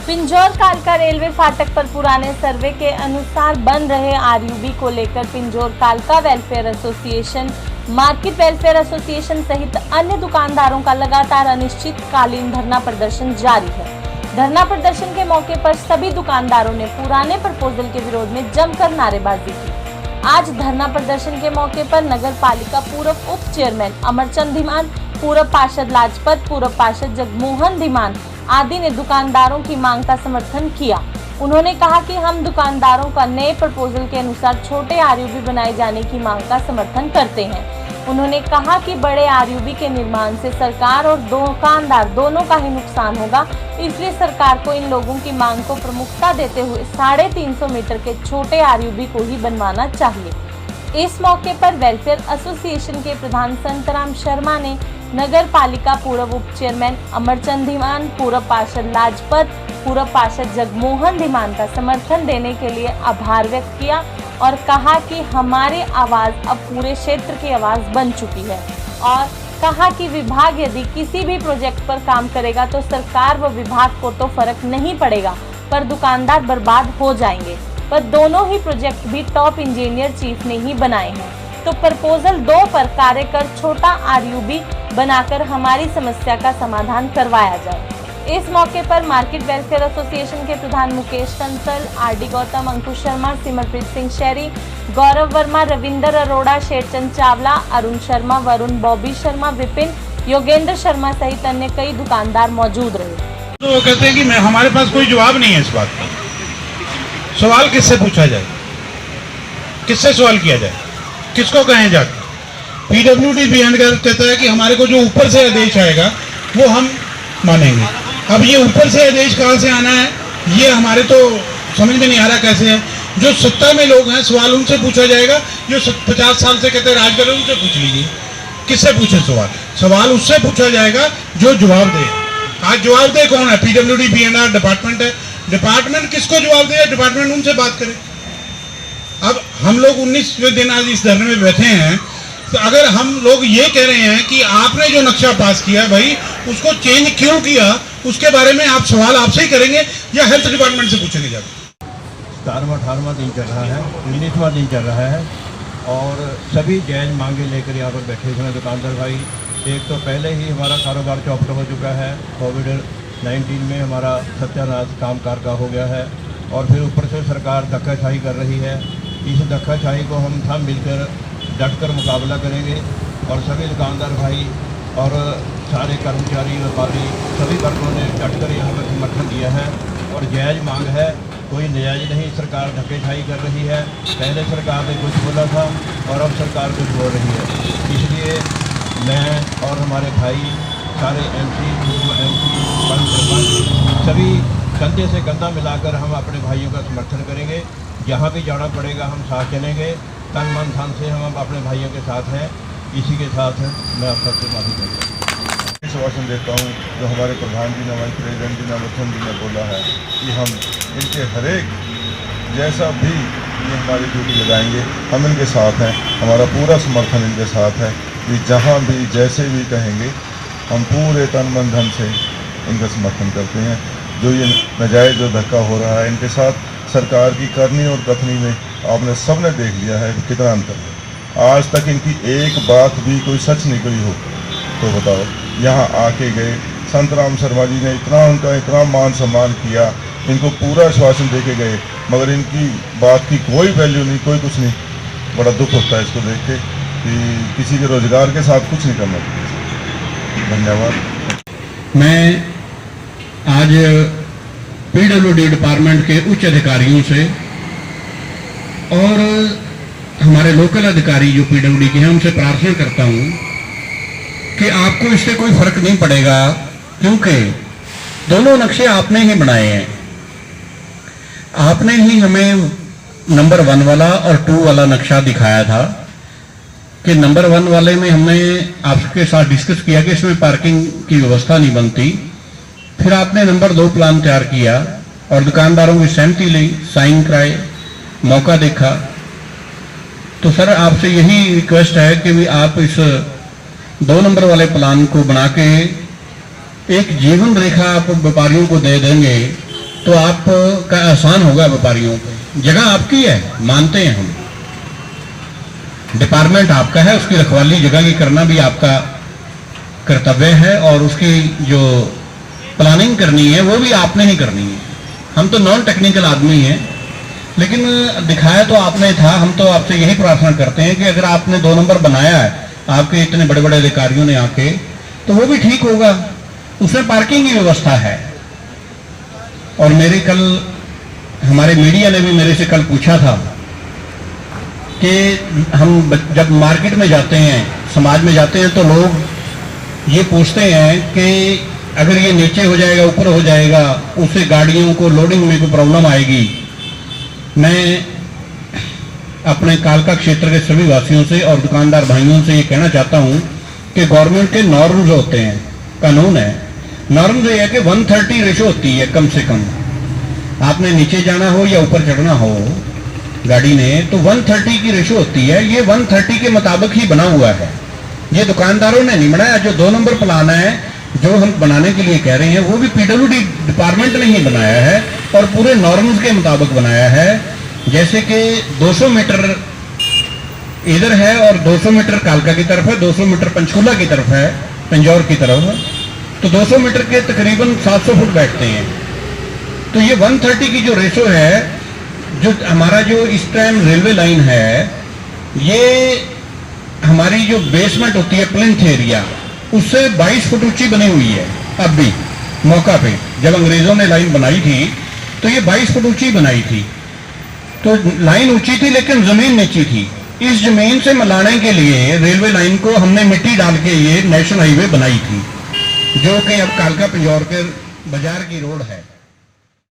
पिंजौर कालका रेलवे फाटक पर पुराने सर्वे के अनुसार बन रहे आरयूबी को लेकर पिंजौर कालका welfare association, market welfare association सहित अन्य दुकानदारों का लगातार अनिश्चितकालीन धरना प्रदर्शन जारी है। धरना प्रदर्शन के मौके पर सभी दुकानदारों ने पुराने प्रपोजल के विरोध में जमकर नारेबाजी की। आज धरना प्रदर्शन के मौके पर नगर पालिका पूर्व उप चेयरमैन अमरचंद धीमान, पूर्व पार्षद लाजपत, पूर्व पार्षद जगमोहन धीमान आदि ने दुकानदारों की मांग का समर्थन किया। उन्होंने कहा कि हम दुकानदारों का नए प्रपोजल के अनुसार छोटे आरयूबी बनाए जाने की मांग का समर्थन करते हैं। उन्होंने कहा कि बड़े आरयूबी के निर्माण से सरकार और दुकानदार दोनों का ही नुकसान होगा, इसलिए सरकार को इन लोगों की मांग को प्रमुखता देते हुए 350 मीटर के छोटे आरयूबी को ही बनवाना चाहिए। इस मौके पर वेलफेयर एसोसिएशन के प्रधान संतराम शर्मा ने नगर पालिका पूर्व उप चेयरमैन अमरचंद धीमान, पूर्व पार्षद लाजपत, पूर्व पार्षद जगमोहन धीमान का समर्थन देने के लिए आभार व्यक्त किया और कहा कि हमारी आवाज़ अब पूरे क्षेत्र की आवाज़ बन चुकी है और कहा कि विभाग यदि किसी भी प्रोजेक्ट पर काम करेगा तो सरकार व विभाग को तो फर्क नहीं पड़ेगा, पर दुकानदार बर्बाद हो जाएंगे। पर दोनों ही प्रोजेक्ट भी टॉप इंजीनियर चीफ ने ही बनाए हैं, तो प्रपोजल 2 पर कार्य कर छोटा आरयूबी बनाकर हमारी समस्या का समाधान करवाया जाए। इस मौके पर मार्केट वेलफेयर एसोसिएशन के प्रधान मुकेश कंसल, आरडी गौतम, अंकुश शर्मा, सिमरप्रीत सिंह शहरी, गौरव वर्मा, रविंदर अरोड़ा, शेरचंद चावला, अरुण शर्मा, वरुण, बॉबी शर्मा, विपिन, योगेंद्र शर्मा सहित अन्य कई दुकानदार मौजूद रहे। तो वो कहते हैं कि हमारे पास कोई जवाब नहीं है इस बात का। सवाल किससे पूछा जाए, किससे सवाल किया जाए, किसको कहें जाकर? पीडब्ल्यूडी बिहाइंड कहता है कि हमारे को जो ऊपर से आदेश आएगा वो हम मानेंगे। अब ये ऊपर से आदेश कहाँ से आना है ये हमारे तो समझ में नहीं आ रहा कैसे है। जो सत्ता में लोग हैं सवाल उनसे पूछा जाएगा, जो 50 साल से कहते हैं राज करें उनसे पूछ लीजिए। किससे पूछे सवाल? सवाल उससे पूछा जाएगा जो जवाब दे। आज जवाब दे कौन है? पीडब्ल्यूडी बिहाइंड डिपार्टमेंट है। डिपार्टमेंट किसको जवाब दे? डिपार्टमेंट उनसे बात करे। अब हम लोग 19वें दिन आज इस धरने में बैठे हैं, तो अगर हम लोग ये कह रहे हैं कि आपने जो नक्शा पास किया भाई उसको चेंज क्यों किया, उसके बारे में आप सवाल आपसे ही करेंगे या हेल्थ डिपार्टमेंट से पूछेंगे जाकर? 17वां दिन चल रहा है, 19वां दिन चल रहा है और सभी जायज़ मांगे लेकर यहाँ पर बैठे हुए हैं दुकानदार भाई। एक तो पहले ही हमारा कारोबार चौपट हो चुका है, कोविड-19 में हमारा सत्यानाश कामकाज का हो गया है और फिर ऊपर से सरकार धक्काशाही कर रही है। इस धक्काशाही को हम सब मिलकर डटकर मुकाबला करेंगे और सभी दुकानदार भाई और सारे कर्मचारी, व्यापारी सभी वर्गों ने डटकर यहाँ पर समर्थन दिया है और जायज़ मांग है, कोई नजायज़ नहीं। सरकार धक्केशाही कर रही है, पहले सरकार ने कुछ बोला था और अब सरकार कुछ बोल रही है। इसलिए मैं और हमारे भाई सारे एमसी, पूर्व एमसी, सरपंच सभी कंधे से कंधा मिलाकर हम अपने भाइयों का समर्थन करेंगे। जहाँ भी जाना पड़ेगा हम साथ चलेंगे, तन मन धन से हम अपने भाइयों के साथ हैं। इसी के साथ मैं आप सबसे माफी चाहता हूँ। आश्वासन देता हूँ जो हमारे प्रधान जी ने, हमारे प्रेसिडेंट जी ने, अमरचंद जी ने बोला है कि हम इनके हरेक जैसा भी ये हमारी ड्यूटी लगाएंगे, हम इनके साथ हैं। हमारा पूरा समर्थन इनके साथ है कि जहाँ भी जैसे भी कहेंगे हम पूरे तन मन धन से इनका समर्थन करते हैं। जो ये नाजायज़ जो धक्का हो रहा है इनके साथ सरकार की करनी और कथनी में आपने सबने देख लिया है कितना अंतर है। आज तक इनकी एक बात भी कोई सच निकली हो तो बताओ। यहाँ आके गए, संतराम शर्मा जी ने इतना मान सम्मान किया, इनको पूरा आश्वासन दे के गए, मगर इनकी बात की कोई वैल्यू नहीं, कोई कुछ नहीं। बड़ा दुख होता है इसको देख के कि किसी के रोजगार के साथ कुछ नहीं करना चाहिए। धन्यवाद। मैं आज पीडब्ल्यूडी डिपार्टमेंट के उच्च अधिकारियों से और हमारे लोकल अधिकारी जो पीडब्ल्यूडी के हैं उनसे प्रार्थना करता हूं कि आपको इससे कोई फर्क नहीं पड़ेगा, क्योंकि दोनों नक्शे आपने ही बनाए हैं। आपने ही हमें नंबर 1 वाला और 2 वाला नक्शा दिखाया था कि नंबर 1 वाले में हमने आपके साथ डिस्कस किया कि इसमें पार्किंग की व्यवस्था नहीं बनती। फिर आपने नंबर 2 प्लान तैयार किया और दुकानदारों की सहमति ली, साइन कराए, मौका देखा। तो सर आपसे यही रिक्वेस्ट है कि भी आप इस 2 नंबर वाले प्लान को बना के एक जीवन रेखा आप व्यापारियों को दे देंगे तो आपका आसान होगा व्यापारियों को। जगह आपकी है, मानते हैं हम, डिपार्टमेंट आपका है, उसकी रखवाली जगह की करना भी आपका कर्तव्य है और उसकी जो प्लानिंग करनी है वो भी आपने ही करनी है। हम तो नॉन टेक्निकल आदमी हैं, लेकिन दिखाया तो आपने था। हम तो आपसे यही प्रार्थना करते हैं कि अगर आपने 2 नंबर बनाया है आपके इतने बड़े बड़े अधिकारियों ने आके, तो वो भी ठीक होगा, उसमें पार्किंग की व्यवस्था है। और मेरे कल हमारे मीडिया ने भी मेरे से कल पूछा था कि हम जब मार्केट में जाते हैं, समाज में जाते हैं, तो लोग ये पूछते हैं कि अगर ये नीचे हो जाएगा, ऊपर हो जाएगा, उससे गाड़ियों को लोडिंग में कोई प्रॉब्लम आएगी। मैं अपने कालका क्षेत्र के सभी वासियों से और दुकानदार भाइयों से ये कहना चाहता हूँ कि गवर्नमेंट के नॉर्म्स होते हैं, कानून है। नॉर्म्स ये है कि 130 रेशो होती है कम से कम। आपने नीचे जाना हो या ऊपर चढ़ना हो गाड़ी ने, तो 130 की रेशो होती है। ये 130 के मुताबिक ही बना हुआ है, ये दुकानदारों ने नहीं बनाया। जो 2 नंबर प्लान है जो हम बनाने के लिए कह रहे हैं, वो भी पीडब्ल्यूडी डिपार्टमेंट ने ही बनाया है और पूरे नॉर्म्स के मुताबिक बनाया है। जैसे कि 200 मीटर इधर है और 200 मीटर कालका की तरफ है, 200 मीटर पंचकूला की तरफ है, पिंजौर की तरफ, तो 200 मीटर के तकरीबन 700 फुट बैठते हैं। तो ये 130 की जो रेशो है, जो हमारा जो इस टाइम रेलवे लाइन है, ये हमारी जो बेसमेंट होती है प्लिंथ एरिया, उससे 22 फुट ऊंची बनी हुई है। अब भी मौका पे जब अंग्रेजों ने लाइन बनाई थी तो ये 22 फुट ऊंची बनाई थी। तो लाइन ऊंची थी लेकिन जमीन नीची थी। इस जमीन से मिलाने के लिए रेलवे लाइन को हमने मिट्टी डाल के ये नेशनल हाईवे बनाई थी, जो कि अब कालका पिंजौर के बाजार की रोड है।